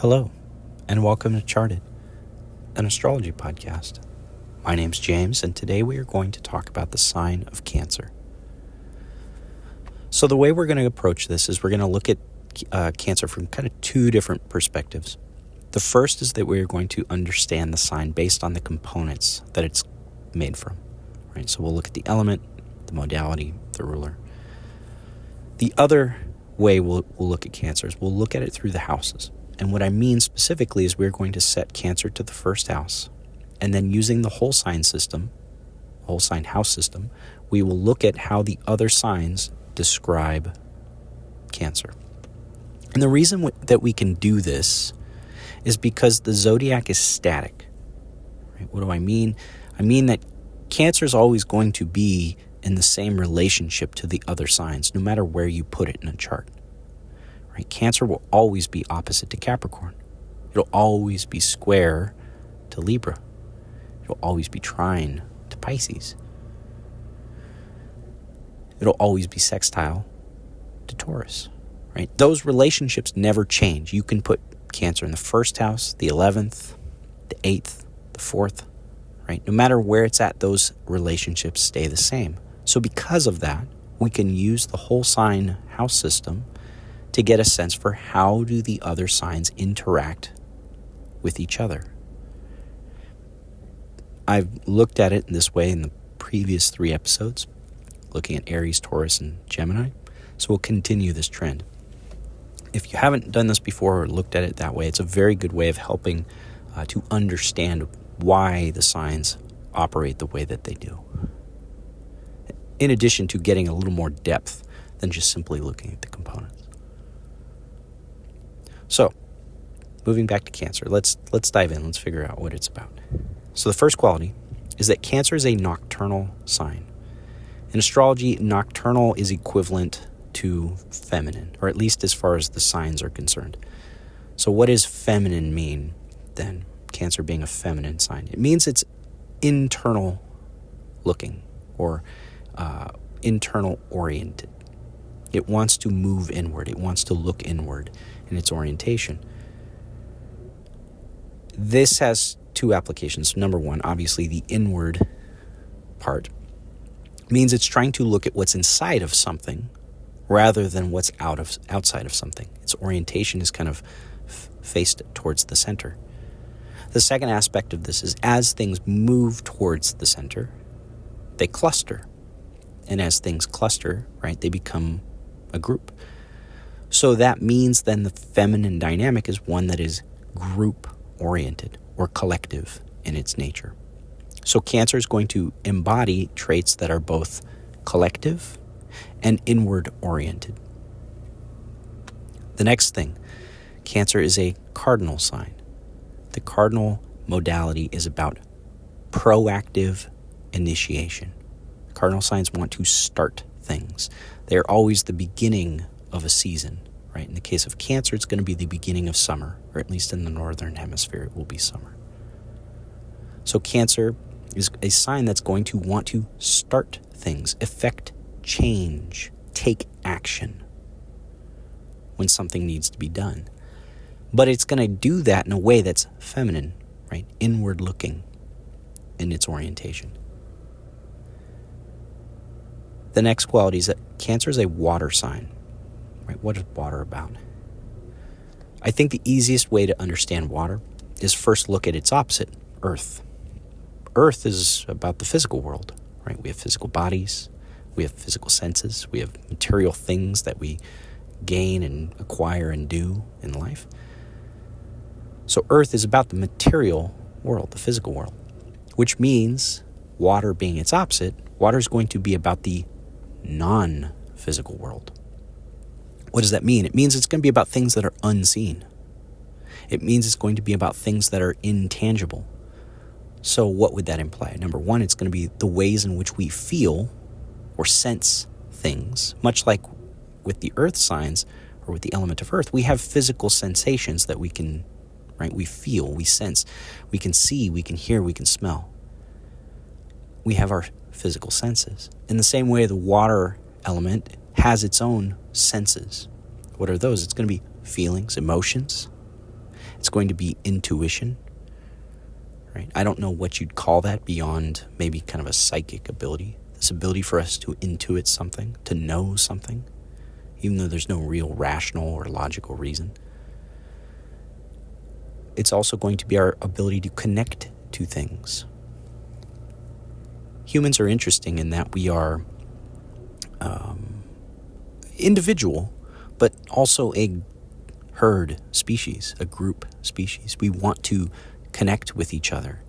Hello, and welcome to Charted, an astrology podcast. My name's James, and today we are going to talk about the sign of Cancer. So the way we're going to approach this is we're going to look at Cancer from kind of two different perspectives. The first is that we're going to understand the sign based on the components that it's made from. Right? So we'll look at the element, the modality, the ruler. The other way we'll look at Cancer is we'll look at it through the houses. And what I mean specifically is we're going to set Cancer to the first house. And then using the whole sign system, whole sign house system, we will look at how the other signs describe Cancer. And the reason that we can do this is because the zodiac is static. Right? What do I mean? I mean that Cancer is always going to be in the same relationship to the other signs, no matter where you put it in a chart. Right? Cancer will always be opposite to Capricorn. It'll always be square to Libra. It'll always be trine to Pisces. It'll always be sextile to Taurus. Right? Those relationships never change. You can put Cancer in the first house, the 11th, the 8th, the 4th. Right? No matter where it's at, those relationships stay the same. So because of that, we can use the whole sign house system to get a sense for how do the other signs interact with each other. I've looked at it in this way in the previous 3 episodes, looking at Aries, Taurus, and Gemini. So we'll continue this trend. If you haven't done this before or looked at it that way, it's a very good way of helping to understand why the signs operate the way that they do. In addition to getting a little more depth than just simply looking at the components. So, moving back to Cancer, let's dive in. Let's figure out what it's about. So the first quality is that Cancer is a nocturnal sign. In astrology, nocturnal is equivalent to feminine, or at least as far as the signs are concerned. So what does feminine mean then? Cancer being a feminine sign. It means it's internal looking or internal oriented. It wants to move inward. It wants to look inward in its orientation. This has 2 applications. Number 1, obviously the inward part means it's trying to look at what's inside of something rather than what's outside of something. Its orientation is kind of faced towards the center. The second aspect of this is as things move towards the center, they cluster. And as things cluster, right, they become a group. So that means then the feminine dynamic is one that is group-oriented or collective in its nature. So Cancer is going to embody traits that are both collective and inward-oriented. The next thing, Cancer is a cardinal sign. The cardinal modality is about proactive initiation. Cardinal signs want to start things. They're always the beginning of a season, right? In the case of Cancer, it's going to be the beginning of summer, or at least in the northern hemisphere, it will be summer. So Cancer is a sign that's going to want to start things, effect change, take action when something needs to be done. But it's going to do that in a way that's feminine, right? Inward looking in its orientation. The next quality is that Cancer is a water sign. Right? What is water about? I think the easiest way to understand water is first look at its opposite, Earth. Earth is about the physical world, right? We have physical bodies, we have physical senses, we have material things that we gain and acquire and do in life. So Earth is about the material world, the physical world, which means water being its opposite, water is going to be about the non-physical world. What does that mean? It means it's going to be about things that are unseen. It means it's going to be about things that are intangible. So what would that imply? Number 1, it's going to be the ways in which we feel or sense things. Much like with the earth signs or with the element of earth, we have physical sensations that we can, right? We feel, we sense, we can see, we can hear, we can smell. We have our physical senses. In the same way, the water element has its own senses. What are those? It's going to be feelings, emotions, It's going to be intuition, right? I don't know what you'd call that beyond maybe kind of a psychic ability. This ability for us to intuit something, to know something, even though there's no real rational or logical reason. It's also going to be our ability to connect to things. Humans are interesting in that we are individual, but also a herd species, a group species. We want to connect with each other.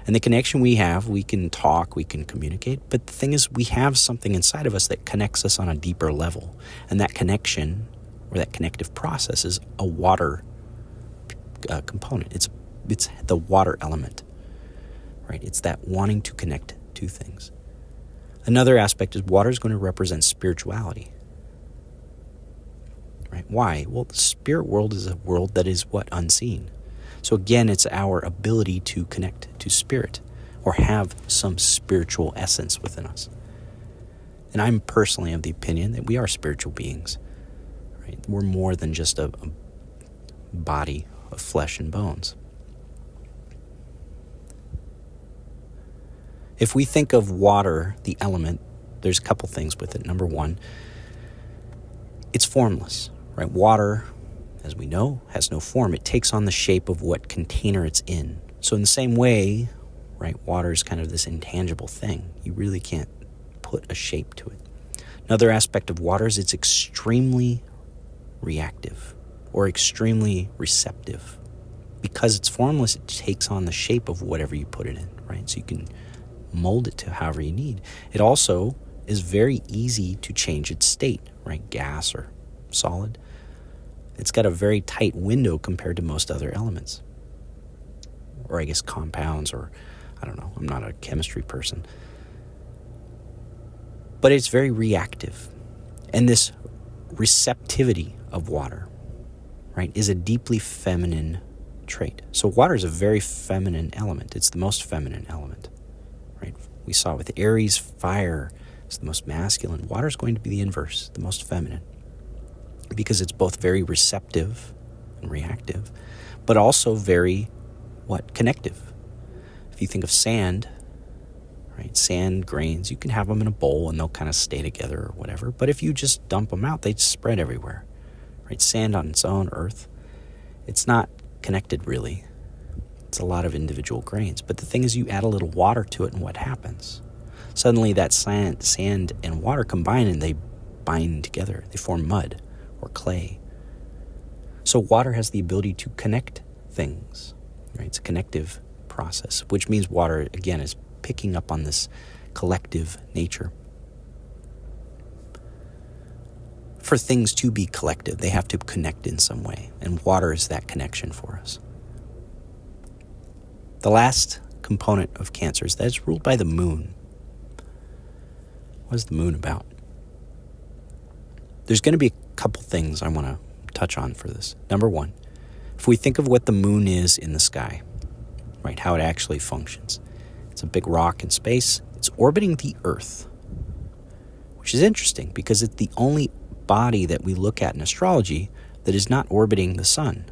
And the connection we have, we can talk, we can communicate, but the thing is we have something inside of us that connects us on a deeper level. And that connection, or that connective process, is a water component. It's the water element, right? It's that wanting to connect to things. Another aspect is water is going to represent spirituality. Right? Why? Well, the spirit world is a world that is what? Unseen. So again, it's our ability to connect to spirit or have some spiritual essence within us. And I'm personally of the opinion that we are spiritual beings. Right? We're more than just a body of flesh and bones. If we think of water, the element, there's a couple things with it. Number one, it's formless. Right? Water, as we know, has no form. It takes on the shape of what container it's in. So in the same way, right, water is kind of this intangible thing. You really can't put a shape to it. Another aspect of water is it's extremely reactive or extremely receptive. Because it's formless, it takes on the shape of whatever you put it in, right? So you can mold it to however you need. It also is very easy to change its state, right? Gas or solid. It's got a very tight window compared to most other elements. Or I guess compounds, or I don't know, I'm not a chemistry person. But it's very reactive. And this receptivity of water, right, is a deeply feminine trait. So water is a very feminine element. It's the most feminine element, right? We saw with Aries, fire is the most masculine. Water is going to be the inverse, the most feminine. Because it's both very receptive and reactive, but also very, connective. If you think of sand, right, sand grains, you can have them in a bowl and they'll kind of stay together or whatever. But if you just dump them out, they just spread everywhere, right? Sand on its own, earth, it's not connected really. It's a lot of individual grains. But the thing is, you add a little water to it and what happens? Suddenly that sand and water combine and they bind together. They form mud or clay. So water has the ability to connect things, right? It's a connective process, which means water, again, is picking up on this collective nature. For things to be collective, they have to connect in some way, and water is that connection for us. The last component of Cancer is that it's ruled by the moon. What is the moon about? There's going to be a couple things I want to touch on for this. Number one, if we think of what the moon is in the sky, right, how it actually functions. It's a big rock in space. It's orbiting the Earth, which is interesting because it's the only body that we look at in astrology that is not orbiting the sun.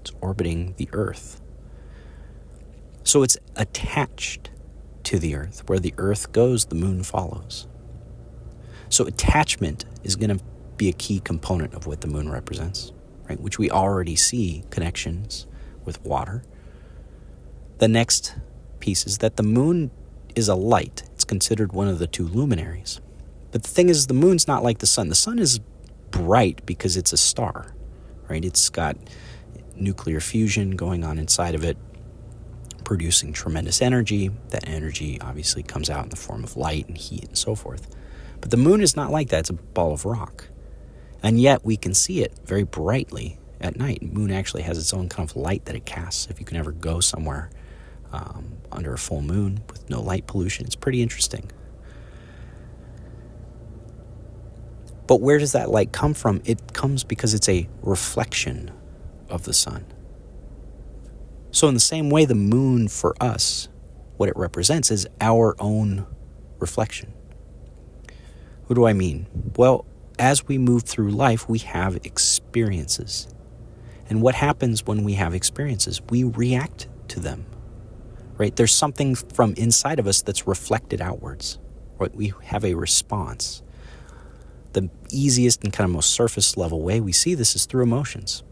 It's orbiting the Earth. So it's attached to the Earth. Where the Earth goes, the moon follows. So attachment is going to be a key component of what the moon represents, right? Which we already see connections with water. The next piece is that the moon is a light. It's considered one of the two luminaries. But the thing is, the moon's not like the sun. The sun is bright because it's a star, right? It's got nuclear fusion going on inside of it, producing tremendous energy. That energy obviously comes out in the form of light and heat and so forth. But the moon is not like that. It's a ball of rock. And yet we can see it very brightly at night. The moon actually has its own kind of light that it casts. If you can ever go somewhere under a full moon with no light pollution, it's pretty interesting. But where does that light come from? It comes because it's a reflection of the sun. So in the same way, the moon for us, what it represents is our own reflection. What do I mean? Well, as we move through life, we have experiences. And what happens when we have experiences? We react to them, right? There's something from inside of us that's reflected outwards, right? We have a response. The easiest and kind of most surface level way we see this is through emotions,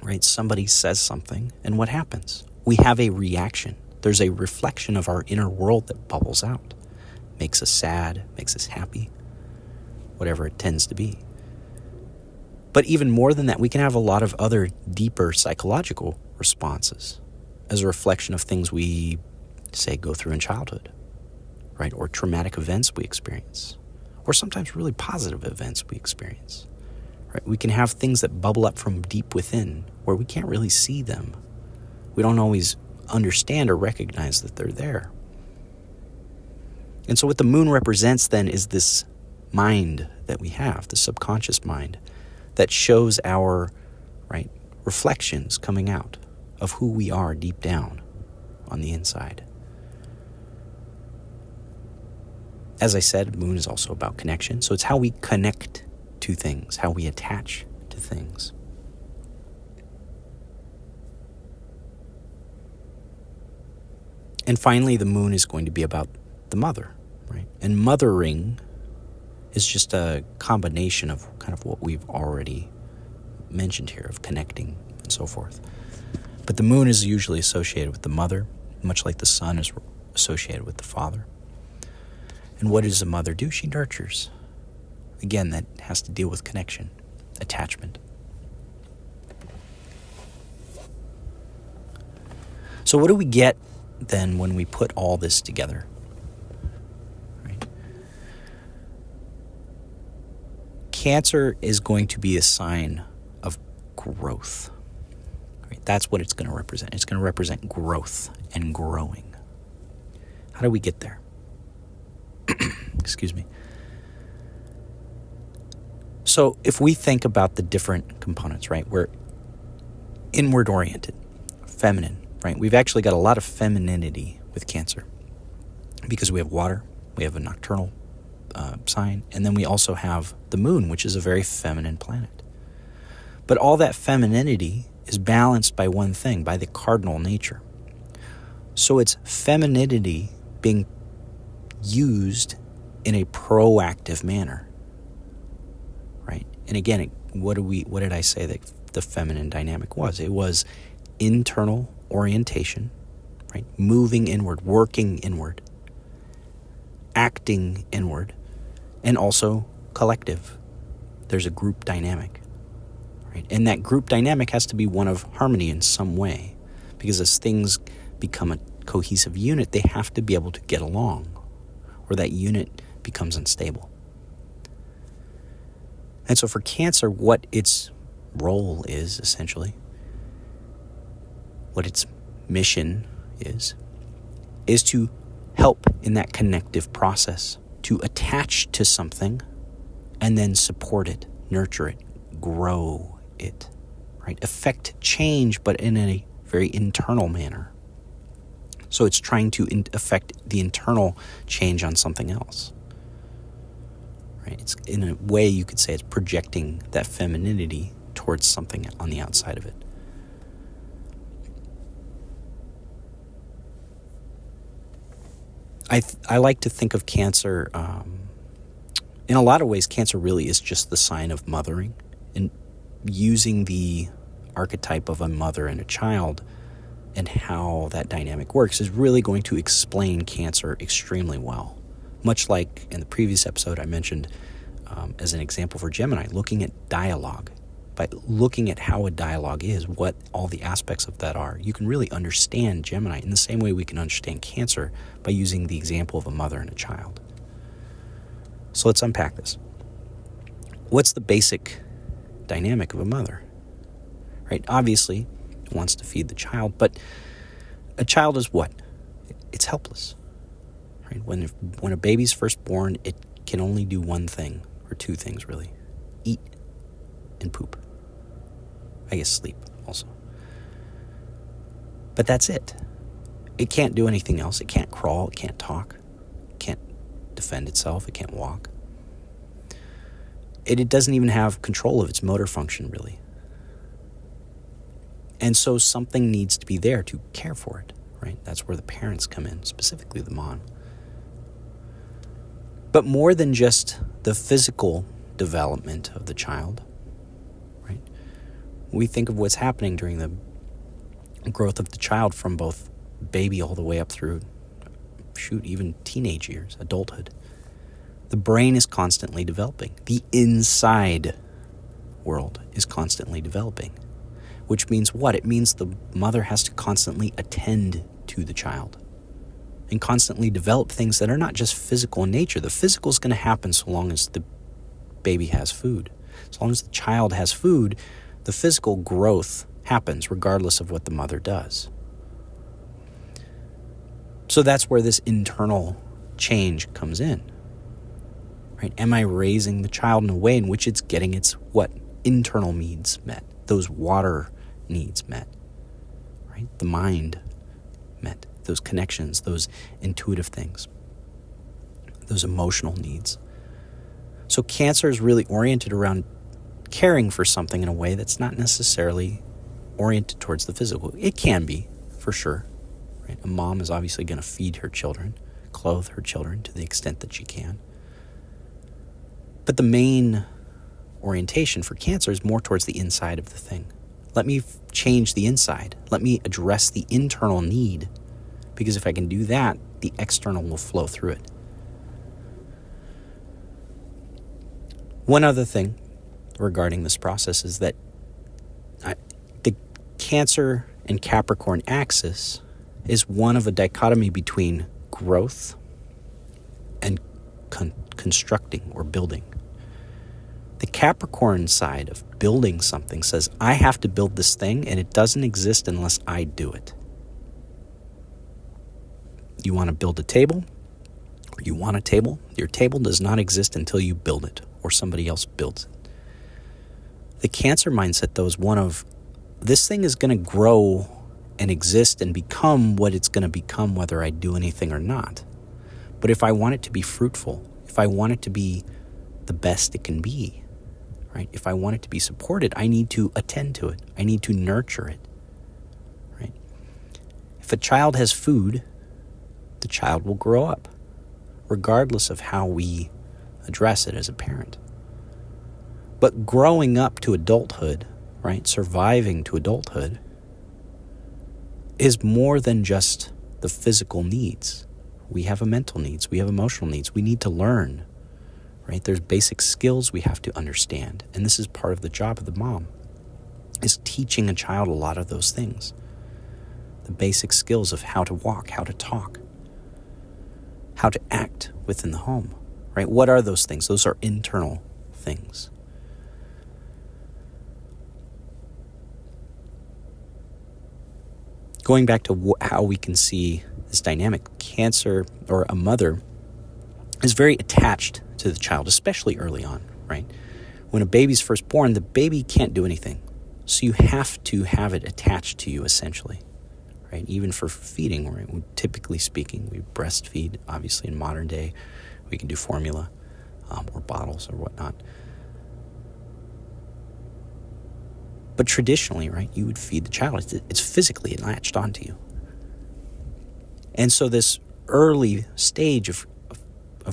right? Somebody says something, and what happens? We have a reaction. There's a reflection of our inner world that bubbles out. Makes us sad, makes us happy, whatever it tends to be. But even more than that, we can have a lot of other deeper psychological responses as a reflection of things we, say, go through in childhood, right? Or traumatic events we experience, or sometimes really positive events we experience, right? We can have things that bubble up from deep within where we can't really see them. We don't always understand or recognize that they're there. And so what the moon represents then is this mind that we have, the subconscious mind, that shows our, right, reflections coming out of who we are deep down on the inside. As I said, moon is also about connection. So it's how we connect to things, how we attach to things. And finally, the moon is going to be about the mother, right? And mothering is just a combination of kind of what we've already mentioned here, of connecting and so forth. But the moon is usually associated with the mother, much like the sun is associated with the father. And what does a mother do? She nurtures. Again, that has to deal with connection, attachment. So what do we get then when we put all this together? Right? Cancer is going to be a sign of growth. Right? That's what it's going to represent. It's going to represent growth and growing. How do we get there? Excuse me. So if we think about the different components, right, we're inward oriented, feminine, right? We've actually got a lot of femininity with Cancer because we have water, we have a nocturnal sign, and then we also have the moon, which is a very feminine planet. But all that femininity is balanced by one thing, by the cardinal nature. So it's femininity being used in a proactive manner, right? And again, what did I say that the feminine dynamic was? It was internal orientation, right? Moving inward, working inward, acting inward, and also collective. There's a group dynamic, right? And that group dynamic has to be one of harmony in some way, because as things become a cohesive unit, they have to be able to get along, or that unit becomes unstable. And so for Cancer, what its role is essentially, what its mission is to help in that connective process, to attach to something and then support it, nurture it, grow it, right? Affect change, but in a very internal manner. So it's trying to affect the internal change on something else, right? It's, in a way, you could say it's projecting that femininity towards something on the outside of it. I like to think of Cancer, in a lot of ways, Cancer really is just the sign of mothering, and using the archetype of a mother and a child and how that dynamic works is really going to explain Cancer extremely well. Much like in the previous episode I mentioned as an example for Gemini, looking at dialogue. By looking at how a dialogue is, what all the aspects of that are, you can really understand Gemini in the same way we can understand Cancer by using the example of a mother and a child. So let's unpack this. What's the basic dynamic of a mother? Right? Obviously, it wants to feed the child, but a child is what? It's helpless. Right? When a baby's first born, it can only do one thing, or two things really: eat and poop. I guess sleep also. But that's it. It can't do anything else. It can't crawl. It can't talk. It can't defend itself. It can't walk. It doesn't even have control of its motor function, really. And so something needs to be there to care for it, right? That's where the parents come in, specifically the mom. But more than just the physical development of the child, right? We think of what's happening during the growth of the child from both baby all the way up through, even teenage years, adulthood. The brain is constantly developing. The inside world is constantly developing. Which means what? It means the mother has to constantly attend to the child and constantly develop things that are not just physical in nature. The physical is going to happen so long as the baby has food. As long as the child has food, the physical growth happens regardless of what the mother does. So that's where this internal change comes in. Right? Am I raising the child in a way in which it's getting its internal needs met? Those water needs met, right? The mind met, those connections, those intuitive things, those emotional needs. So cancer is really oriented around caring for something in a way that's not necessarily oriented towards the physical. It can be, for sure. Right? A mom is obviously going to feed her children, clothe her children to the extent that she can. But the main orientation for cancer is more towards the inside of the thing. Let me change the inside. Let me address the internal need, because if I can do that, the external will flow through it. One other thing regarding this process is that the Cancer and Capricorn axis is one of a dichotomy between growth and constructing or building. The Capricorn side of building something says, I have to build this thing and it doesn't exist unless I do it. You want to build a table, or you want a table? Your table does not exist until you build it or somebody else builds it. The Cancer mindset, though, is one of, this thing is going to grow and exist and become what it's going to become whether I do anything or not. But if I want it to be fruitful, if I want it to be the best it can be, right? If I want it to be supported, I need to attend to it. I need to nurture it, right? If a child has food, the child will grow up, regardless of how we address it as a parent. But growing up to adulthood, right? Surviving to adulthood is more than just the physical needs. We have mental needs. We have emotional needs. We need to learn. Right? There's basic skills we have to understand. And this is part of the job of the mom, is teaching a child a lot of those things. The basic skills of how to walk, how to talk, how to act within the home. Right? What are those things? Those are internal things. Going back to how we can see this dynamic, Cancer or a mother is very attached to the child, especially early on, right? When a baby's first born, the baby can't do anything. So you have to have it attached to you, essentially, right? Even for feeding, right? Typically speaking, we breastfeed. Obviously, in modern day, we can do formula or bottles or whatnot. But traditionally, right, you would feed the child. It's physically latched onto you. And so this early stage of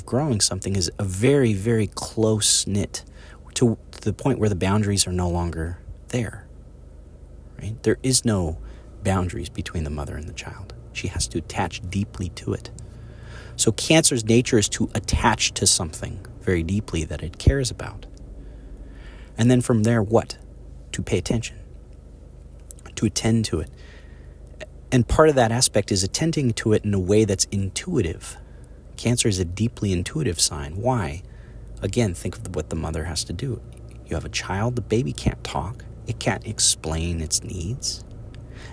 growing something is a very, very close-knit to the point where the boundaries are no longer there, right? There is no boundaries between the mother and the child. She has to attach deeply to it. So Cancer's nature is to attach to something very deeply that it cares about. And then from there, what? To pay attention, to attend to it. And part of that aspect is attending to it in a way that's intuitive. Cancer is a deeply intuitive sign. Why? Again, think of what the mother has to do. You have a child, the baby can't talk. It can't explain its needs.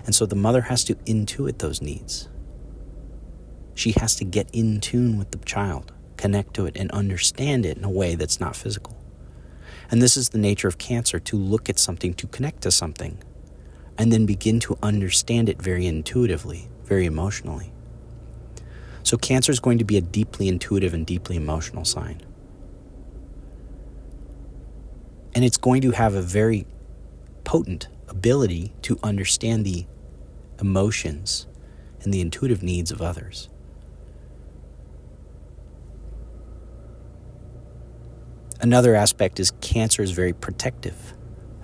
And so the mother has to intuit those needs. She has to get in tune with the child, connect to it, and understand it in a way that's not physical. And this is the nature of Cancer, to look at something, to connect to something, and then begin to understand it very intuitively, very emotionally. So Cancer is going to be a deeply intuitive and deeply emotional sign. And it's going to have a very potent ability to understand the emotions and the intuitive needs of others. Another aspect is Cancer is very protective.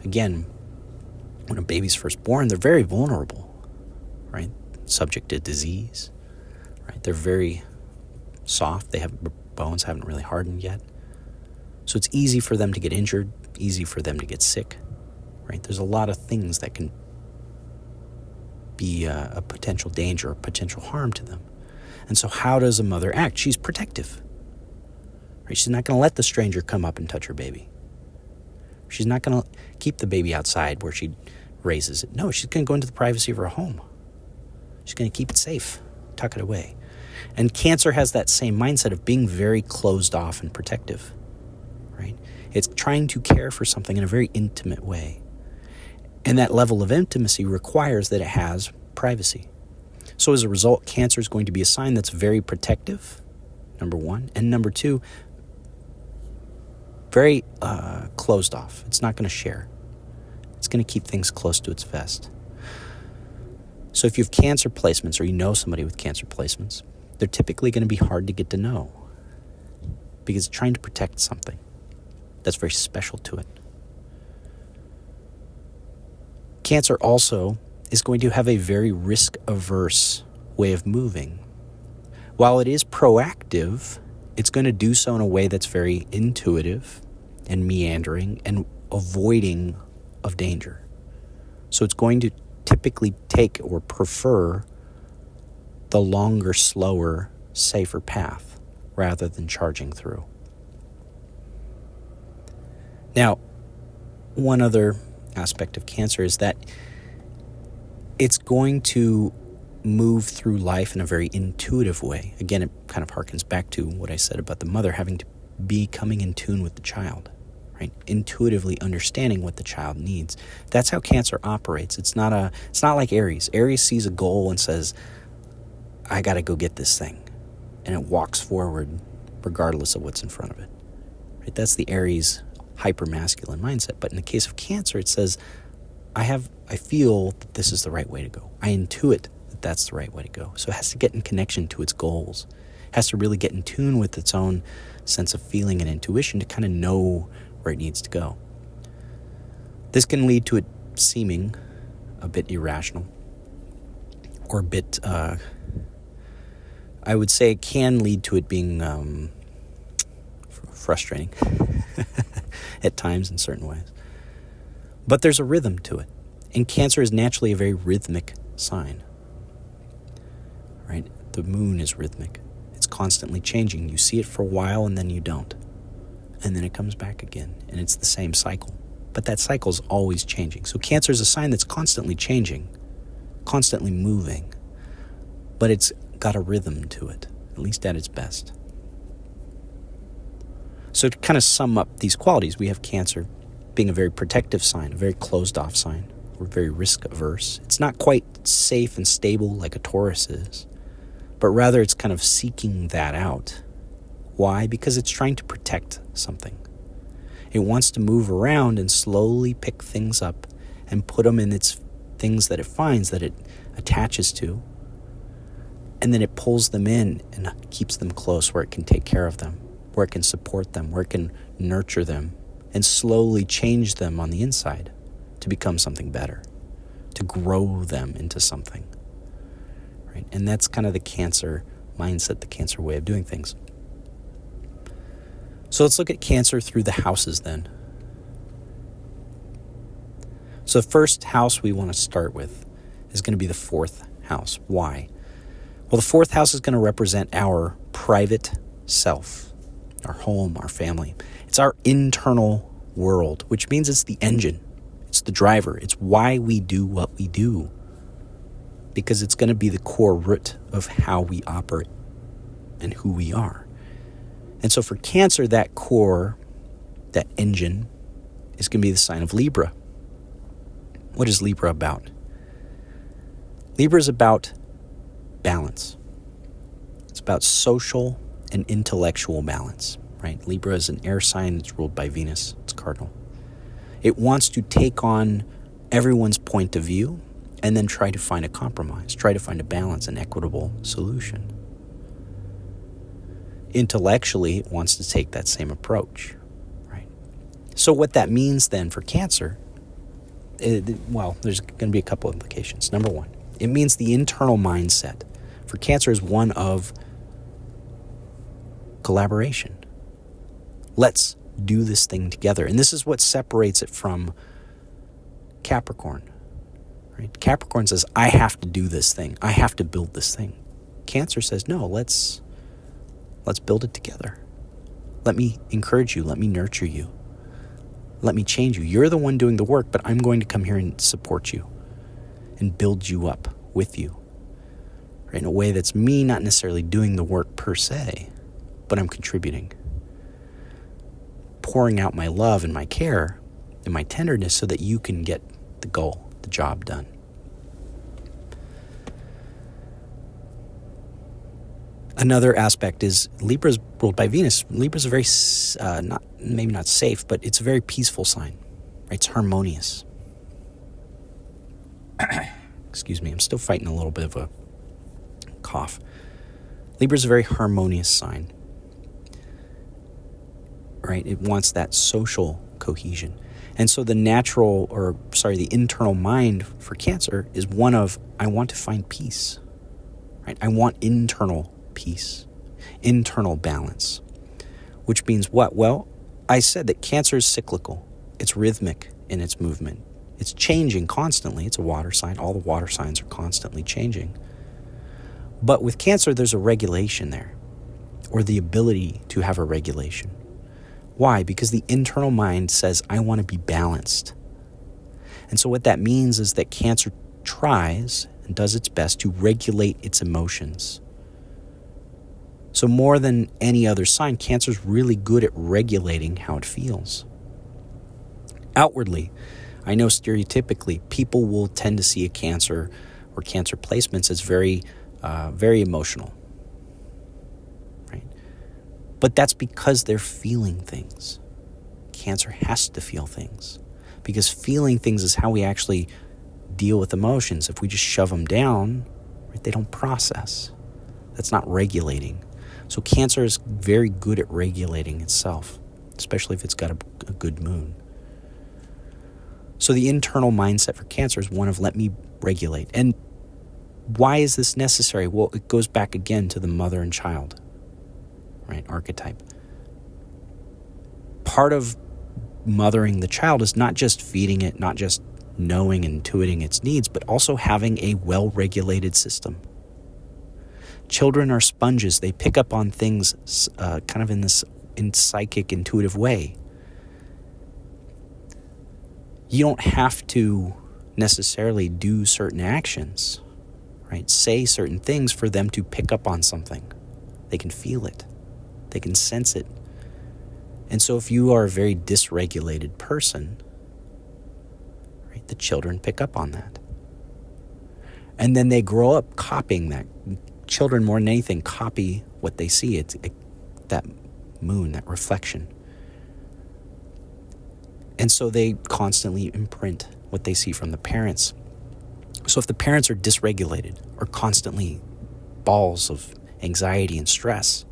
Again, when a baby's first born, they're very vulnerable, right? Subject to disease, right? They're very soft. Bones haven't really hardened yet. So it's easy for them to get injured, easy for them to get sick, right? There's a lot of things that can be a potential danger or potential harm to them. And so how does a mother act? She's protective. Right? She's not going to let the stranger come up and touch her baby. She's not going to keep the baby outside where she raises it. No, she's going to go into the privacy of her home. She's going to keep it safe, tuck it away. And Cancer has that same mindset of being very closed off and protective, right? It's trying to care for something in a very intimate way. And that level of intimacy requires that it has privacy. So as a result, Cancer is going to be a sign that's very protective, number one. And number two, very closed off. It's not going to share. It's going to keep things close to its vest. So if you have Cancer placements or you know somebody with Cancer placements, they're typically going to be hard to get to know because it's trying to protect something that's very special to it. Cancer also is going to have a very risk-averse way of moving. While it is proactive, it's going to do so in a way that's very intuitive and meandering and avoiding of danger. So it's going to typically take or prefer the longer, slower, safer path rather than charging through. Now, one other aspect of Cancer is that it's going to move through life in a very intuitive way. Again, it kind of harkens back to what I said about the mother having to be coming in tune with the child, right? Intuitively understanding what the child needs. That's how Cancer operates. It's not like Aries. Aries sees a goal and says, I got to go get this thing. And it walks forward regardless of what's in front of it. Right? That's the Aries hyper-masculine mindset. But in the case of Cancer, it says, I feel that this is the right way to go. I intuit that that's the right way to go. So it has to get in connection to its goals. It has to really get in tune with its own sense of feeling and intuition to kind of know where it needs to go. This can lead to it seeming a bit irrational or a bit, I would say it can lead to it being frustrating at times in certain ways. But there's a rhythm to it. And Cancer is naturally a very rhythmic sign. Right? The moon is rhythmic. It's constantly changing. You see it for a while and then you don't. And then it comes back again. And it's the same cycle. But that cycle is always changing. So Cancer is a sign that's constantly changing, constantly moving. But it's got a rhythm to it, at least at its best. So to kind of sum up these qualities, we have Cancer being a very protective sign, a very closed-off sign. We're very risk-averse. It's not quite safe and stable like a Taurus is, but rather it's kind of seeking that out. Why? Because it's trying to protect something. It wants to move around and slowly pick things up and put them in its things that it finds, that it attaches to, and then it pulls them in and keeps them close where it can take care of them, where it can support them, where it can nurture them, and slowly change them on the inside to become something better, to grow them into something. Right? And that's kind of the Cancer mindset, the Cancer way of doing things. So let's look at Cancer through the houses then. So the first house we want to start with is going to be the fourth house. Why? Well, the fourth house is going to represent our private self, our home, our family. It's our internal world, which means it's the engine. It's the driver. It's why we do what we do. Because it's going to be the core root of how we operate and who we are. And so for Cancer, that core, that engine, is going to be the sign of Libra. What is Libra about? Libra is about balance. It's about social and intellectual balance, right? Libra is an air sign. It's ruled by Venus. It's cardinal. It wants to take on everyone's point of view, and then try to find a compromise, try to find a balance, an equitable solution. Intellectually, it wants to take that same approach, right? So what that means then for Cancer, there's going to be a couple implications. Number one, it means the internal mindset for Cancer is one of collaboration. Let's do this thing together. And this is what separates it from Capricorn. Right? Capricorn says, I have to do this thing. I have to build this thing. Cancer says, no, let's build it together. Let me encourage you. Let me nurture you. Let me change you. You're the one doing the work, but I'm going to come here and support you and build you up with you. Right? In a way that's me not necessarily doing the work per se, but I'm contributing. Pouring out my love and my care and my tenderness so that you can get the goal, the job done. Another aspect is Libra's ruled by Venus. Libra's a very, maybe not safe, but it's a very peaceful sign. Right? It's harmonious. Excuse me, I'm still fighting a little bit of a cough. Libra's a very harmonious sign. Right? It wants that social cohesion. And so the internal mind for Cancer is one of, I want to find peace. Right? I want internal peace, internal balance. Which means what? Well, I said that Cancer is cyclical. It's rhythmic in its movement. It's changing constantly. It's a water sign. All the water signs are constantly changing. But with Cancer, there's a regulation there, or the ability to have a regulation. Why? Because the internal mind says, I want to be balanced. And so what that means is that Cancer tries and does its best to regulate its emotions. So more than any other sign, Cancer's really good at regulating how it feels. Outwardly, I know stereotypically, people will tend to see a Cancer or Cancer placements as very emotional. But that's because they're feeling things. Cancer has to feel things because feeling things is how we actually deal with emotions. If we just shove them down, right, they don't process. That's not regulating. So Cancer is very good at regulating itself, especially if it's got a good moon. So the internal mindset for Cancer is one of let me regulate. And why is this necessary? Well, it goes back again to the mother and child. Right, archetype. Part of mothering the child is not just feeding it, not just knowing and intuiting its needs, but also having a well-regulated system. Children are sponges. They pick up on things kind of in psychic, intuitive way. You don't have to necessarily do certain actions, right? Say certain things for them to pick up on something. They can feel it. They can sense it. And so if you are a very dysregulated person, right, the children pick up on that. And then they grow up copying that. Children, more than anything, copy what they see. It's that moon, that reflection. And so they constantly imprint what they see from the parents. So if the parents are dysregulated or constantly balls of anxiety and stress,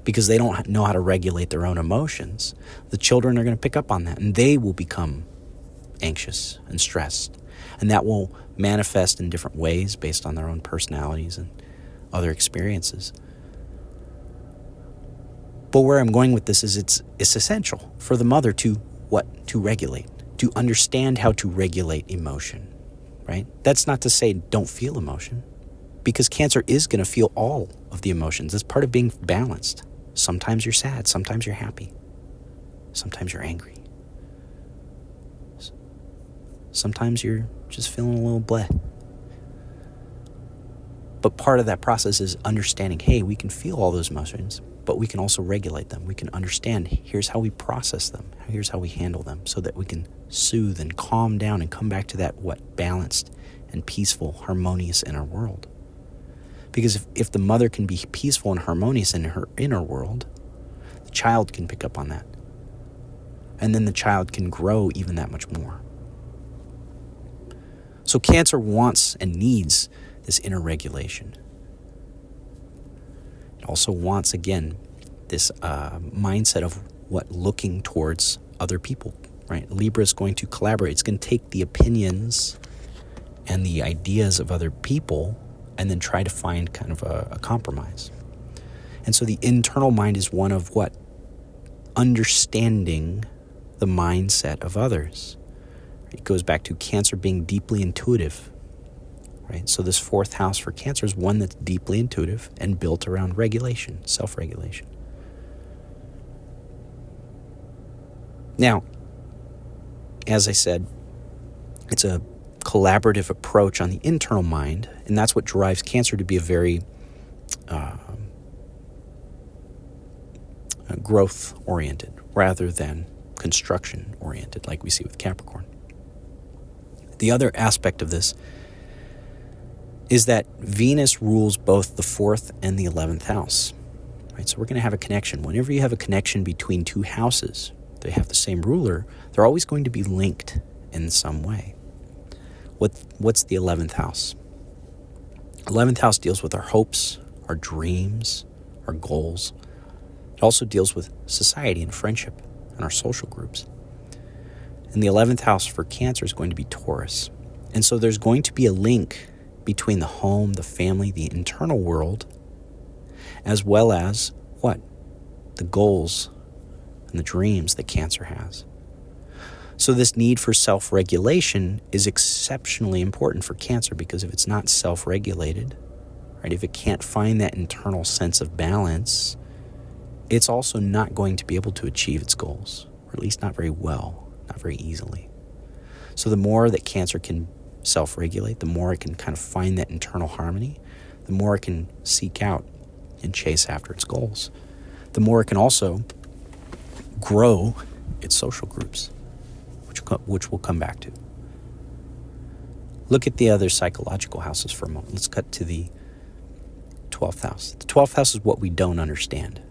because they don't know how to regulate their own emotions, the children are going to pick up on that, and they will become anxious and stressed. And that will manifest in different ways based on their own personalities and other experiences. But where I'm going with this is it's essential for the mother to regulate, to understand how to regulate emotion, right? That's not to say don't feel emotion, because Cancer is going to feel all of the emotions. It's part of being balanced. Sometimes you're sad, sometimes you're happy, sometimes you're angry. Sometimes you're just feeling a little bleh. But part of that process is understanding, hey, we can feel all those emotions, but we can also regulate them. We can understand, here's how we process them, here's how we handle them, so that we can soothe and calm down and come back to that, balanced and peaceful, harmonious inner world. Because if the mother can be peaceful and harmonious in her inner world, the child can pick up on that. And then the child can grow even that much more. So Cancer wants and needs this inner regulation. It also wants, again, this mindset of looking towards other people, right? Libra is going to collaborate. It's going to take the opinions and the ideas of other people and then try to find kind of a compromise. And so the internal mind is one of understanding the mindset of others. It goes back to Cancer being deeply intuitive, right? So this fourth house for Cancer is one that's deeply intuitive and built around regulation, self-regulation. Now, as I said, it's a collaborative approach on the internal mind, and that's what drives Cancer to be a very growth-oriented rather than construction-oriented, like we see with Capricorn. The other aspect of this is that Venus rules both the 4th and the 11th house. Right? So we're going to have a connection. Whenever you have a connection between two houses, they have the same ruler, they're always going to be linked in some way. What's the 11th house? 11th house deals with our hopes, our dreams, our goals. It also deals with society and friendship and our social groups. And the 11th house for Cancer is going to be Taurus. And so there's going to be a link between the home, the family, the internal world, as well as the goals and the dreams that Cancer has. So this need for self-regulation is exceptionally important for Cancer, because if it's not self-regulated, right, if it can't find that internal sense of balance, it's also not going to be able to achieve its goals, or at least not very well, not very easily. So the more that Cancer can self-regulate, the more it can kind of find that internal harmony, the more it can seek out and chase after its goals, the more it can also grow its social groups, which we'll come back to. Look at the other psychological houses for a moment. Let's cut to the 12th house. The 12th house is what we don't understand.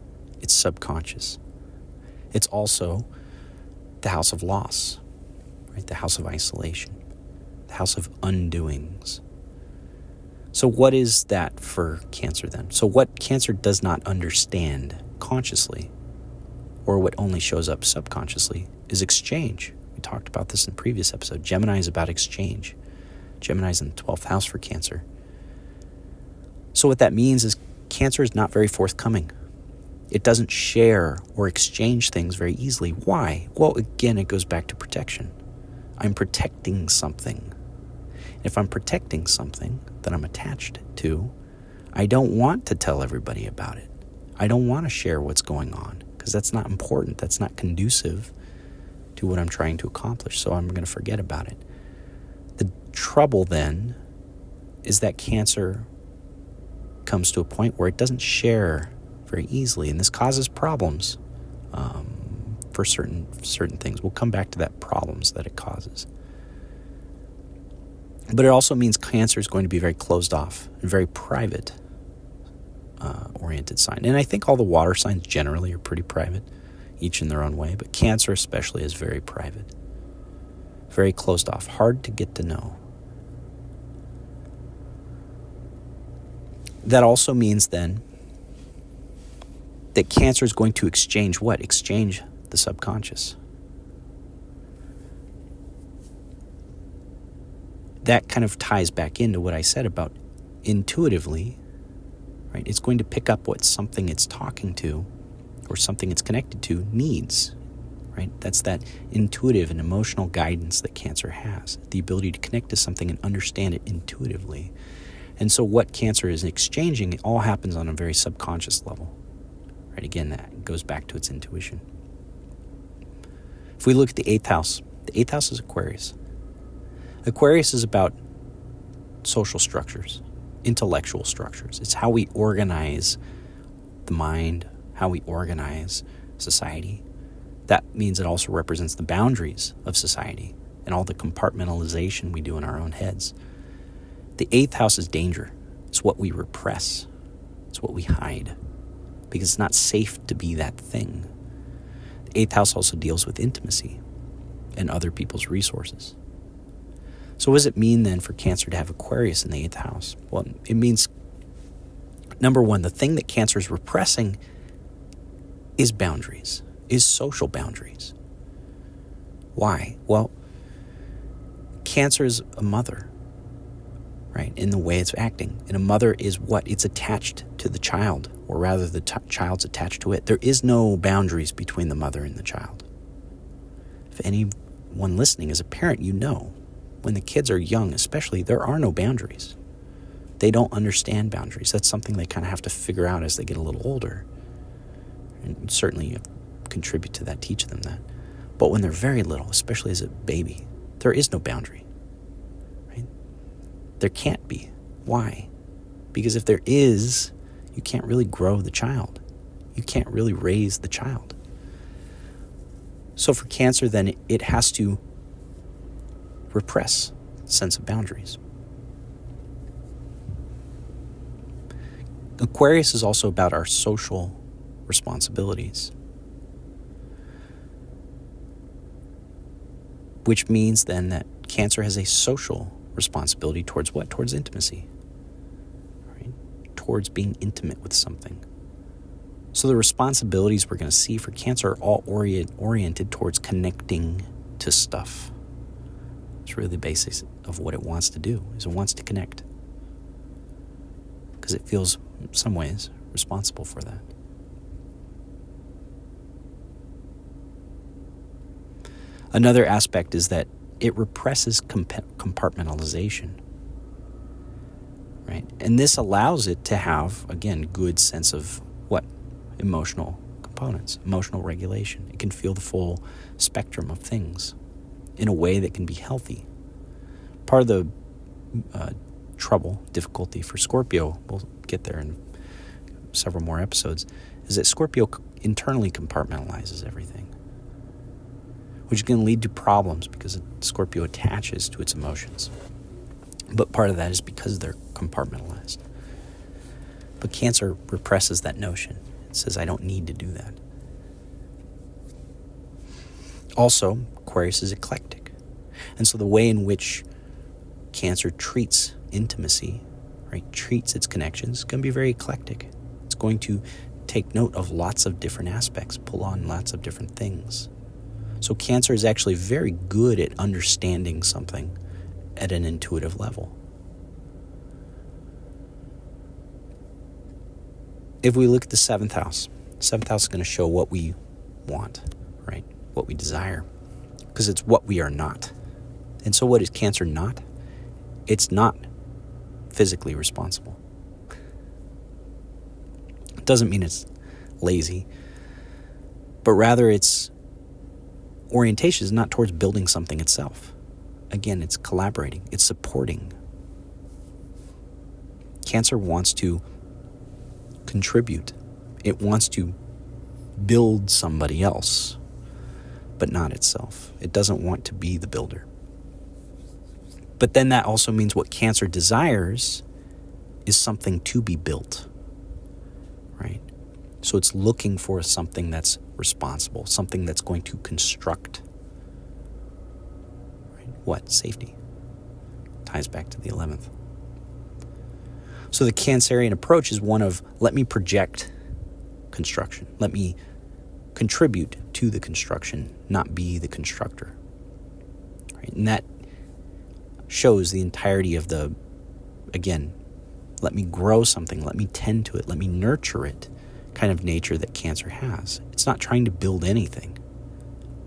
It's subconscious. It's also the house of loss, right? The house of isolation, the house of undoings. So what is that for Cancer then? So what Cancer does not understand consciously, or what only shows up subconsciously, is exchange. We talked about this in the previous episode. Gemini is about exchange. Gemini is in the 12th house for Cancer. So what that means is Cancer is not very forthcoming. It doesn't share or exchange things very easily. Why? Well, again, it goes back to protection. I'm protecting something. If I'm protecting something that I'm attached to, I don't want to tell everybody about it. I don't want to share what's going on, because that's not important. That's not conducive to what I'm trying to accomplish, so I'm going to forget about it. The trouble then is that Cancer comes to a point where it doesn't share very easily, and this causes problems for certain things. We'll come back to that, problems that it causes. But it also means Cancer is going to be very closed off and very private oriented sign. And I think all the water signs generally are pretty private, each in their own way, but Cancer especially is very private, very closed off, hard to get to know. That also means then that Cancer is going to exchange what? Exchange the subconscious. That kind of ties back into what I said about intuitively, right? It's going to pick up what something it's talking to or something it's connected to needs, right? That's that intuitive and emotional guidance that Cancer has, the ability to connect to something and understand it intuitively. And so what Cancer is exchanging, it all happens on a very subconscious level. Right? Again, that goes back to its intuition. If we look at the 8th house is Aquarius. Aquarius is about social structures, intellectual structures. It's how we organize the mind, how we organize society. That means it also represents the boundaries of society and all the compartmentalization we do in our own heads. The 8th house is danger. It's what we repress. It's what we hide, because it's not safe to be that thing. The 8th house also deals with intimacy and other people's resources. So what does it mean then for Cancer to have Aquarius in the 8th house? Well, it means, number one, the thing that Cancer is repressing is boundaries, is social boundaries. Why? Well, Cancer is a mother, right, in the way it's acting. And a mother is what? It's attached to the child, or rather the child's attached to it. There is no boundaries between the mother and the child. If anyone listening is a parent, you know, when the kids are young especially, there are no boundaries. They don't understand boundaries. That's something they kind of have to figure out as they get a little older. And certainly contribute to that, teach them that. But when they're very little, especially as a baby, there is no boundary, right? There can't be. Why? Because if there is, you can't really grow the child. You can't really raise the child. So for Cancer, then, it has to repress a sense of boundaries. Aquarius is also about our social responsibilities, which means then that Cancer has a social responsibility towards what? Towards intimacy, right? Towards being intimate with something. So the responsibilities we're going to see for Cancer are all oriented towards connecting to stuff. It's really the basis of what it wants to do, is it wants to connect. Because it feels, in some ways, responsible for that. Another aspect is that it represses compartmentalization, right? And this allows it to have, again, good sense of what? Emotional components, emotional regulation. It can feel the full spectrum of things in a way that can be healthy. Part of the difficulty for Scorpio, we'll get there in several more episodes, is that Scorpio internally compartmentalizes everything, which can lead to problems because Scorpio attaches to its emotions. But part of that is because they're compartmentalized. But Cancer represses that notion. It says, I don't need to do that. Also, Aquarius is eclectic. And so the way in which Cancer treats intimacy, right, treats its connections, is going to be very eclectic. It's going to take note of lots of different aspects, pull on lots of different things. So Cancer is actually very good at understanding something at an intuitive level. If we look at the 7th house is going to show what we want, right? What we desire, because it's what we are not. And so what is Cancer not? It's not physically responsible. It doesn't mean it's lazy, but rather its orientation is not towards building something itself. Again, it's collaborating, it's supporting. Cancer wants to contribute. It wants to build somebody else, but not itself. It doesn't want to be the builder. But then that also means what Cancer desires is something to be built, right? So it's looking for something that's responsible, something that's going to construct. Right? What? Safety. Ties back to the 11th. So the Cancerian approach is one of, let me project construction. Let me contribute to the construction, not be the constructor. Right? And that shows the entirety of the, again, let me grow something, let me tend to it, let me nurture it kind of nature that Cancer has. It's not trying to build anything,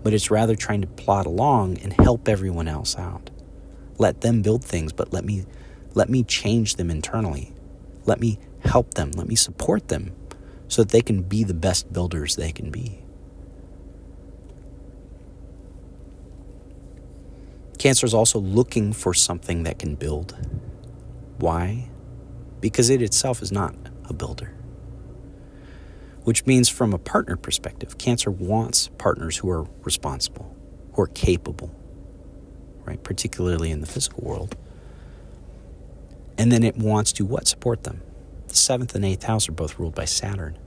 but it's rather trying to plod along and help everyone else out. Let them build things, but let me change them internally. Let me help them, let me support them so that they can be the best builders they can be. Cancer is also looking for something that can build. Why? Because it itself is not a builder. Which means from a partner perspective, Cancer wants partners who are responsible, who are capable, right? Particularly in the physical world. And then it wants to what? Support them. The 7th and 8th house are both ruled by Saturn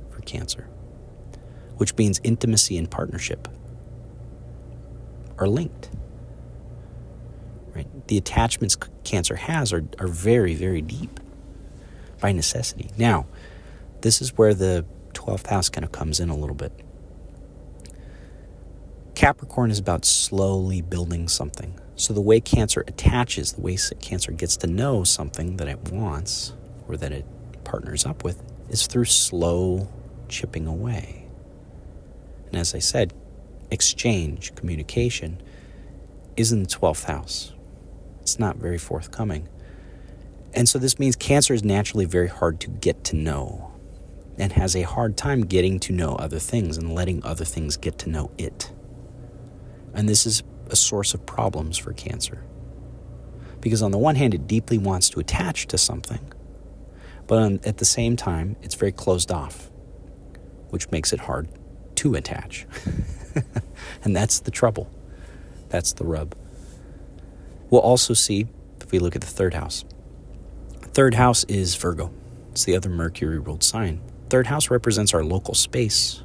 for Cancer, which means intimacy and partnership are linked. Right? The attachments cancer has are very, very deep by necessity. Now, this is where the 12th house kind of comes in a little bit. Capricorn is about slowly building something. So the way Cancer attaches, the way Cancer gets to know something that it wants or that it partners up with is through slow chipping away. And as I said, exchange, communication is in the 12th house. It's not very forthcoming. And so this means Cancer is naturally very hard to get to know and has a hard time getting to know other things and letting other things get to know it. And this is a source of problems for Cancer. Because on the one hand, it deeply wants to attach to something, but at the same time, it's very closed off, which makes it hard to attach. And that's the trouble. That's the rub. We'll also see, if we look at the third house. Third house is Virgo. It's the other Mercury-ruled sign. Third house represents our local space,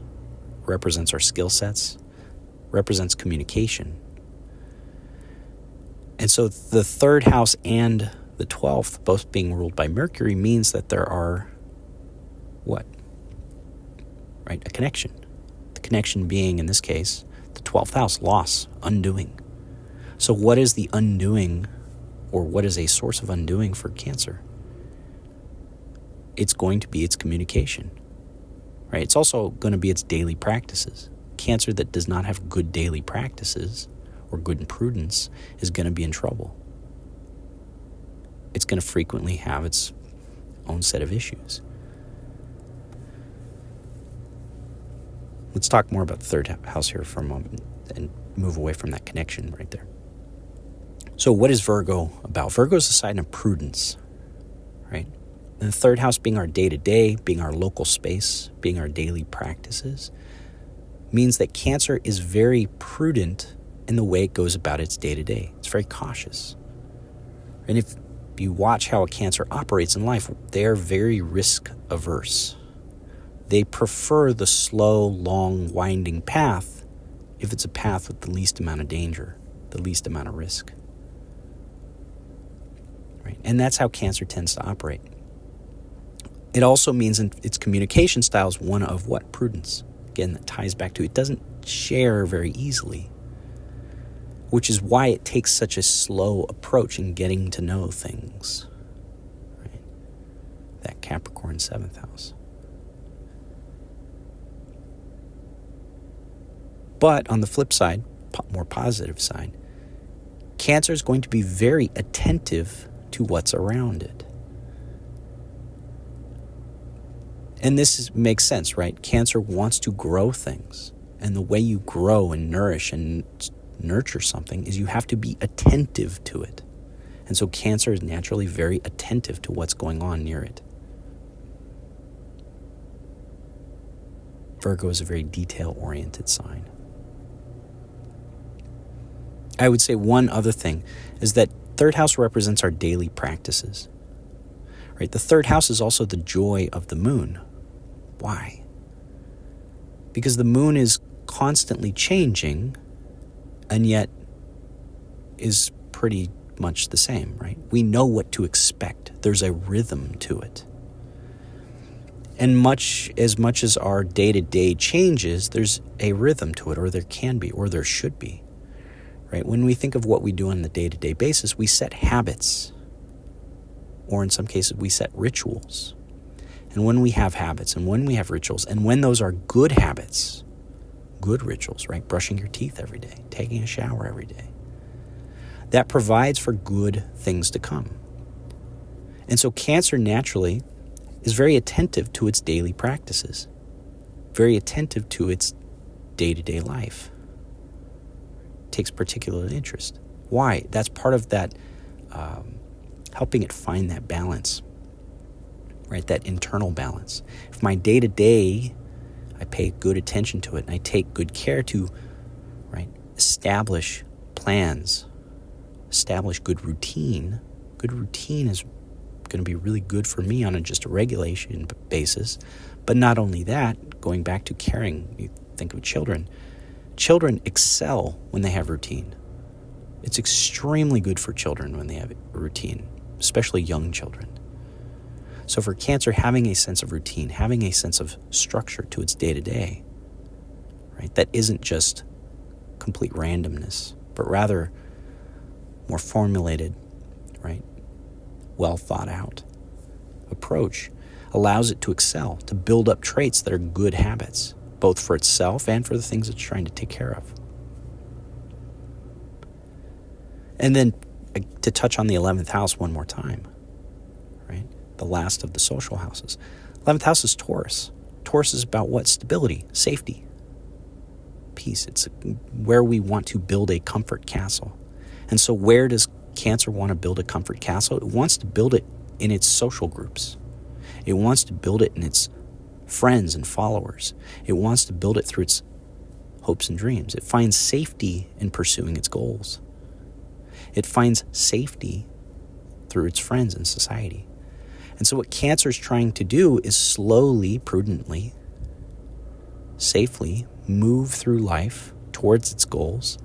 represents our skill sets, represents communication. And so the third house and the 12th, both being ruled by Mercury, means that there are what? Right? A connection. The connection being, in this case, the 12th house, loss, undoing. So what is the undoing, or what is a source of undoing for Cancer? It's going to be its communication, right? It's also going to be its daily practices. Cancer that does not have good daily practices or good prudence is going to be in trouble. It's going to frequently have its own set of issues. Let's talk more about the third house here for a moment and move away from that connection right there. So what is Virgo about? Virgo is a sign of prudence, right? And the third house being our day-to-day, being our local space, being our daily practices, means that Cancer is very prudent in the way it goes about its day-to-day. It's very cautious. And if you watch how a Cancer operates in life, they are very risk-averse. They prefer the slow, long, winding path if it's a path with the least amount of danger, the least amount of risk. Right? And that's how Cancer tends to operate. It also means in its communication style is one of what? Prudence. Again, that ties back to it doesn't share very easily, which is why it takes such a slow approach in getting to know things. Right? That Capricorn 7th house. But on the flip side, more positive side, Cancer is going to be very attentive to what's around it. And this makes sense, right? Cancer wants to grow things. And the way you grow and nourish and nurture something is you have to be attentive to it. And so Cancer is naturally very attentive to what's going on near it. Virgo is a very detail-oriented sign. I would say one other thing is that third house represents our daily practices. Right? The third house is also the joy of the moon. Why? Because the moon is constantly changing and yet is pretty much the same, right? We know what to expect. There's a rhythm to it. And much as our day-to-day changes, there's a rhythm to it, or there can be, or there should be, right? When we think of what we do on the day-to-day basis, we set habits, or in some cases, we set rituals. And when we have habits and when we have rituals, and when those are good habits, good rituals, right? Brushing your teeth every day, taking a shower every day, that provides for good things to come. And so Cancer naturally is very attentive to its daily practices, very attentive to its day-to-day life. Takes particular interest. Why? That's part of that helping it find that balance. Right, that internal balance. If my day-to-day, I pay good attention to it and I take good care to, right, establish plans, establish good routine. Good routine is going to be really good for me on just a regulation basis. But not only that, going back to caring, you think of children. Children excel when they have routine. It's extremely good for children when they have a routine, especially young children. So for cancer, having a sense of routine, having a sense of structure to its day-to-day, right? That isn't just complete randomness, but rather more formulated, right? Well thought out approach allows it to excel, to build up traits that are good habits, both for itself and for the things it's trying to take care of. And then to touch on the 11th house one more time, right? The last of the social houses. 11th house is Taurus. Taurus is about what? Stability, safety, peace. It's where we want to build a comfort castle. And so where does Cancer want to build a comfort castle? It wants to build it in its social groups. It wants to build it in its friends and followers. It wants to build it through its hopes and dreams. It finds safety in pursuing its goals. It finds safety through its friends and society. And so what Cancer is trying to do is slowly, prudently, safely move through life towards its goals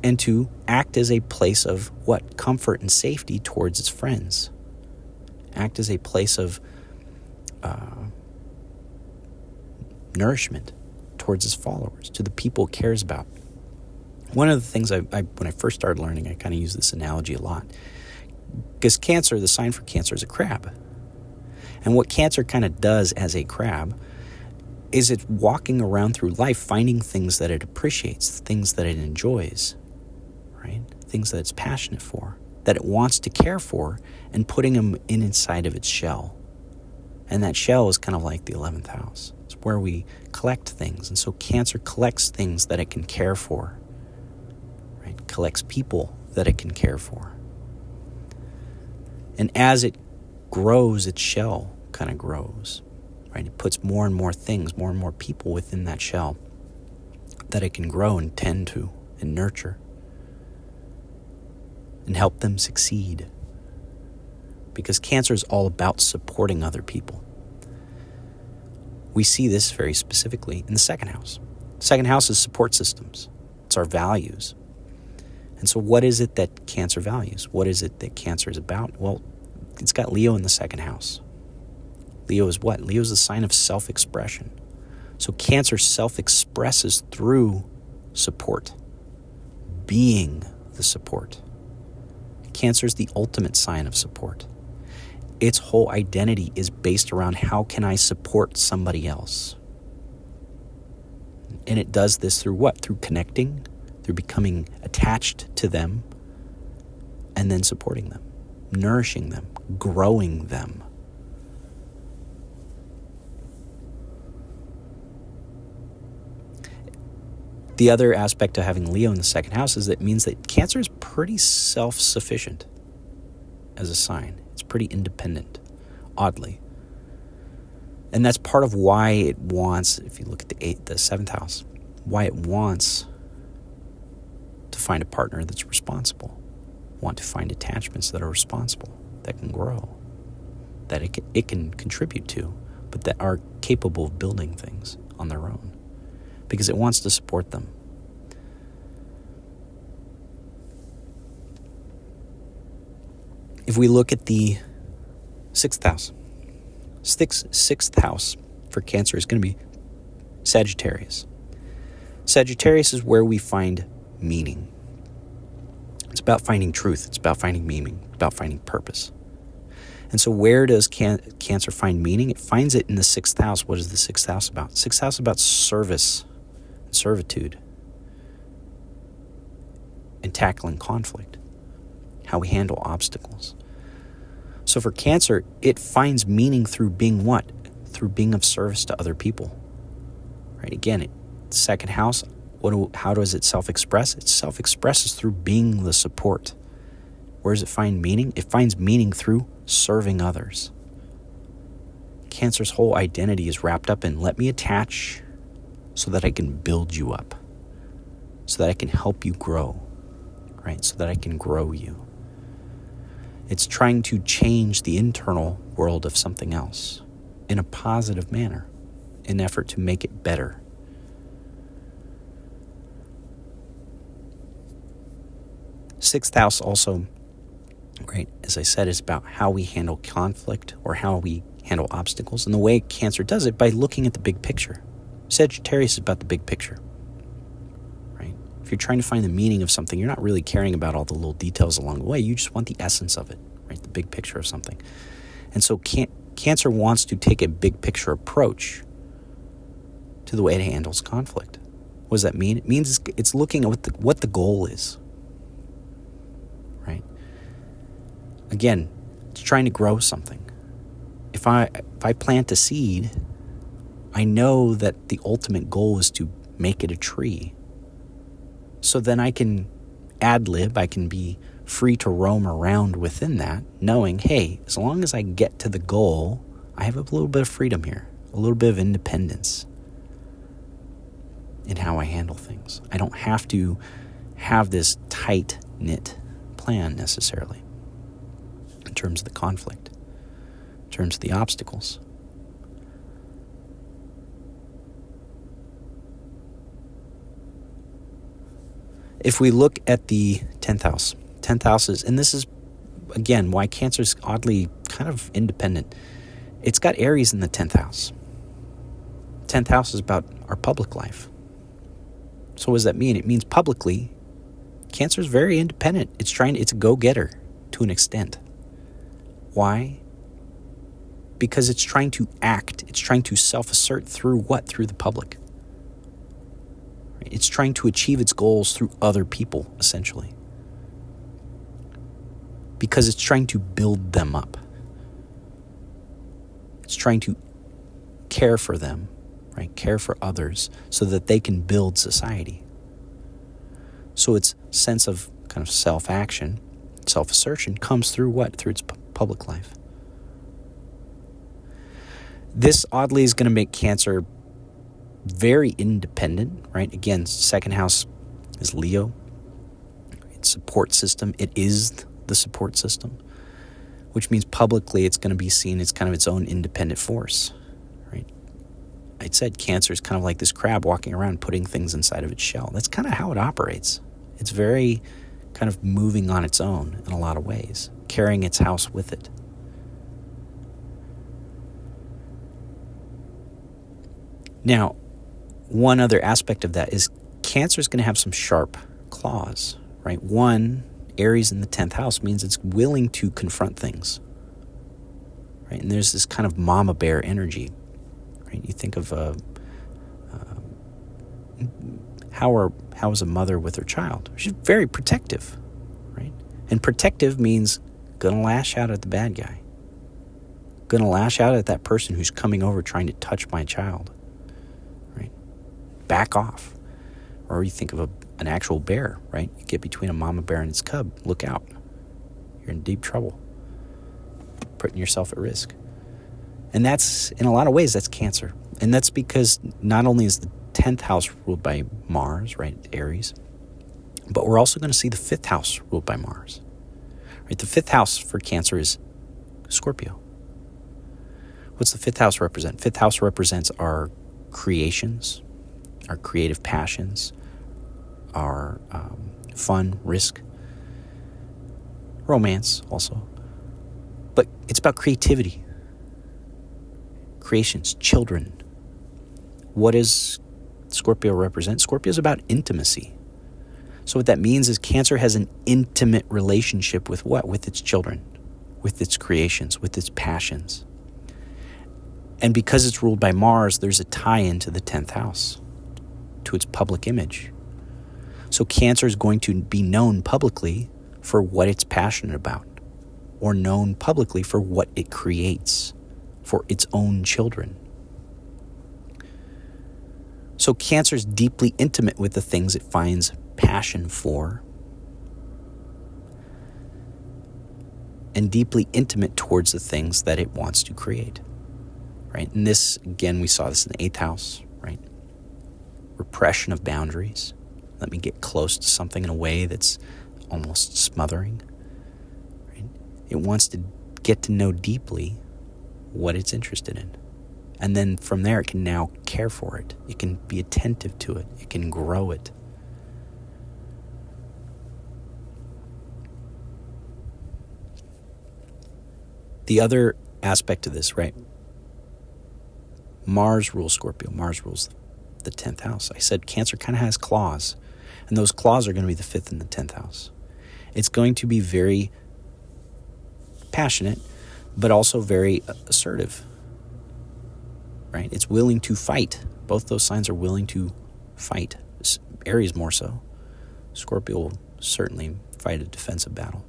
and to act as a place of what? Comfort and safety towards its friends. Act as a place of nourishment towards its followers, to the people it cares about. One of the things when I first started learning, I kind of use this analogy a lot. Because Cancer, the sign for Cancer is a crab. And what Cancer kind of does as a crab is it's walking around through life finding things that it appreciates, things that it enjoys, right? Things that it's passionate for, that it wants to care for, and putting them inside of its shell. And that shell is kind of like the 11th house. It's where we collect things. And so Cancer collects things that it can care for, right? Collects people that it can care for. And as it grows, its shell kind of grows, right? It puts more and more things, more and more people within that shell that it can grow and tend to and nurture and help them succeed. Because Cancer is all about supporting other people. We see this very specifically in the second house. Second house is support systems. It's our values. And so what is it that Cancer values? What is it that Cancer is about? Well, it's got Leo in the second house. Leo is what? Leo is the sign of self-expression. So Cancer self-expresses through support, being the support. Cancer is the ultimate sign of support. Its whole identity is based around how can I support somebody else? And it does this through what? Through connecting, through becoming attached to them, and then supporting them, nourishing them, growing them. The other aspect of having Leo in the second house is that it means that Cancer is pretty self-sufficient as a sign. It's pretty independent, oddly. And that's part of why it wants, if you look at the seventh house, why it wants to find a partner that's responsible, want to find attachments that are responsible, that can grow, that it can contribute to, but that are capable of building things on their own. Because it wants to support them. If we look at the sixth house, sixth house for Cancer is going to be Sagittarius. Sagittarius is where we find meaning. It's about finding truth. It's about finding meaning, about finding purpose. And so where does Cancer find meaning? It finds it in the sixth house. What is the sixth house about? Sixth house is about service, servitude, and tackling conflict, how we handle obstacles. So for Cancer, it finds meaning through being what? Through being of service to other people. Right? Again, second house, how does it self-express? It self-expresses through being the support. Where does it find meaning? It finds meaning through serving others. Cancer's whole identity is wrapped up in let me attach so that I can build you up, so that I can help you grow, right? So that I can grow you. It's trying to change the internal world of something else in a positive manner, in an effort to make it better. Sixth house also, right, as I said, is about how we handle conflict or how we handle obstacles. And the way Cancer does it by looking at the big picture. Sagittarius is about the big picture, right? If you're trying to find the meaning of something, you're not really caring about all the little details along the way. You just want the essence of it, right? The big picture of something. And so Cancer wants to take a big picture approach to the way it handles conflict. What does that mean? It means it's looking at what the goal is, right? Again, it's trying to grow something. If I plant a seed, I know that the ultimate goal is to make it a tree. So then I can ad-lib, I can be free to roam around within that, knowing, hey, as long as I get to the goal, I have a little bit of freedom here, a little bit of independence in how I handle things. I don't have to have this tight-knit plan necessarily in terms of the conflict, in terms of the obstacles. If we look at the 10th house is, and this is, again, why Cancer is oddly kind of independent. It's got Aries in the 10th house. 10th house is about our public life. So what does that mean? It means publicly, Cancer is very independent. It's a go-getter to an extent. Why? Because it's trying to act. It's trying to self-assert through what? Through the public. It's trying to achieve its goals through other people, essentially. Because it's trying to build them up. It's trying to care for them, right? Care for others so that they can build society. So its sense of kind of self-action, self-assertion comes through what? Through its public life. This oddly is going to make Cancer very independent, right? Again, second house is Leo. Its support system, it is the support system, which means publicly it's going to be seen as kind of its own independent force, right? I said Cancer is kind of like this crab walking around putting things inside of its shell. That's kind of how it operates. It's very kind of moving on its own in a lot of ways, carrying its house with it. Now, one other aspect of that is Cancer is going to have some sharp claws, right? One, Aries in the 10th house means it's willing to confront things, right? And there's this kind of mama bear energy, right? You think of how is a mother with her child? She's very protective, right? And protective means gonna lash out at the bad guy, gonna lash out at that person who's coming over trying to touch my child. Back off. Or you think of an actual bear, right? You get between a mama bear and its cub, look out. You're in deep trouble. Putting yourself at risk. And that's, in a lot of ways, that's Cancer. And that's because not only is the 10th house ruled by Mars, right, Aries, but we're also going to see the 5th house ruled by Mars. Right? The 5th house for Cancer is Scorpio. What's the 5th house represent? 5th house represents our creations, our creative passions, our fun, risk, romance also. But it's about creativity, creations, children. What does Scorpio represent? Scorpio is about intimacy. So what that means is Cancer has an intimate relationship with what? With its children, with its creations, with its passions. And because it's ruled by Mars, there's a tie-in to the 10th house, to its public image. So Cancer is going to be known publicly for what it's passionate about, or known publicly for what it creates for its own children. So Cancer is deeply intimate with the things it finds passion for, and deeply intimate towards the things that it wants to create. Right? And this, again, we saw this in the 8th house, right? Repression of boundaries. Let me get close to something in a way that's almost smothering. Right? It wants to get to know deeply what it's interested in. And then from there, it can now care for it. It can be attentive to it. It can grow it. The other aspect of this, right? Mars rules Scorpio. Mars rules the 10th house. I said Cancer kind of has claws, and those claws are going to be the 5th and the 10th house. It's going to be very passionate, but also very assertive, right? It's willing to fight. Both those signs are willing to fight. Aries more so. Scorpio will certainly fight a defensive battle.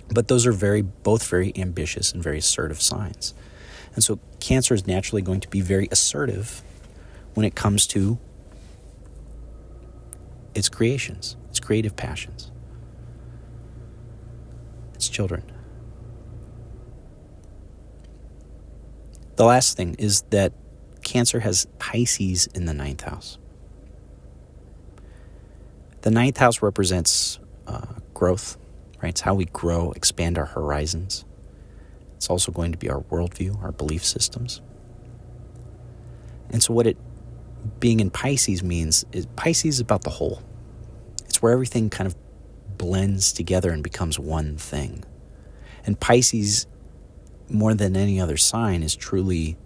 But those are both very ambitious and very assertive signs. And so Cancer is naturally going to be very assertive when it comes to its creations, its creative passions, its children. The last thing is that Cancer has Pisces in the 9th house. The 9th house represents growth, right? It's how we grow, expand our horizons. It's also going to be our worldview, our belief systems. And so what it being in Pisces means is Pisces is about the whole. It's where everything kind of blends together and becomes one thing. And Pisces, more than any other sign, is truly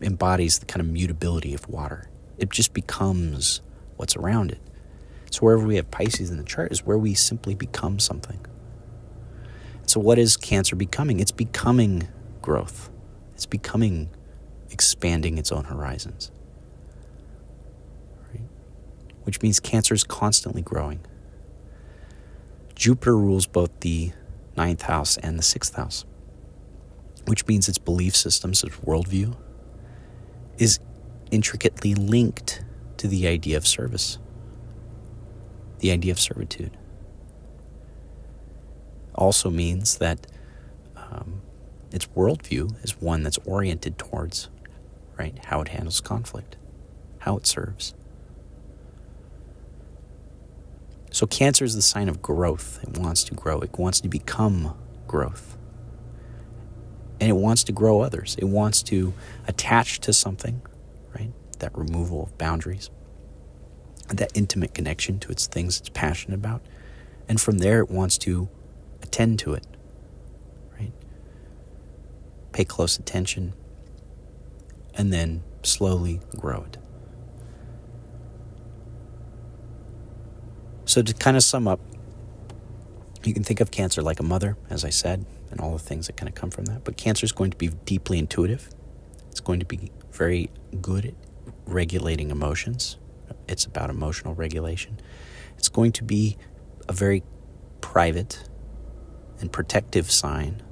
embodies the kind of mutability of water. It just becomes what's around it. So wherever we have Pisces in the chart is where we simply become something. So what is Cancer becoming? It's becoming growth. It's becoming expanding its own horizons. Right? Which means Cancer is constantly growing. Jupiter rules both the 9th house and the 6th house, which means its belief systems, its worldview, is intricately linked to the idea of service, the idea of servitude. Also means that its worldview is one that's oriented towards, right, how it handles conflict, how it serves. So Cancer is the sign of growth. It wants to grow. It wants to become growth. And it wants to grow others. It wants to attach to something, right? That removal of boundaries, that intimate connection to its things it's passionate about. And from there, it wants to attend to it, right? Pay close attention, and then slowly grow it. So to kind of sum up, you can think of Cancer like a mother, as I said, and all the things that kind of come from that. But Cancer is going to be deeply intuitive. It's going to be very good at regulating emotions. It's about emotional regulation. It's going to be a very private and protective sign,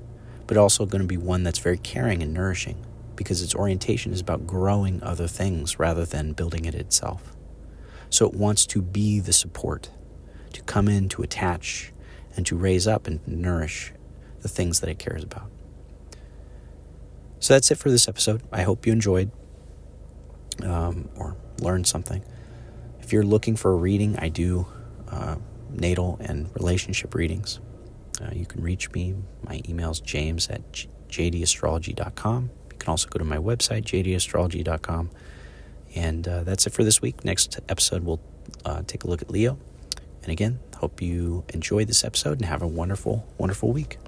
but also going to be one that's very caring and nourishing because its orientation is about growing other things rather than building it itself. So it wants to be the support, to come in, to attach, and to raise up and nourish the things that it cares about. So that's it for this episode. I hope you enjoyed or learned something. If you're looking for a reading, I do natal and relationship readings. You can reach me. My email is james@jdastrology.com. You can also go to my website, jdastrology.com. And that's it for this week. Next episode, we'll take a look at Leo. And again, hope you enjoyed this episode and have a wonderful, wonderful week.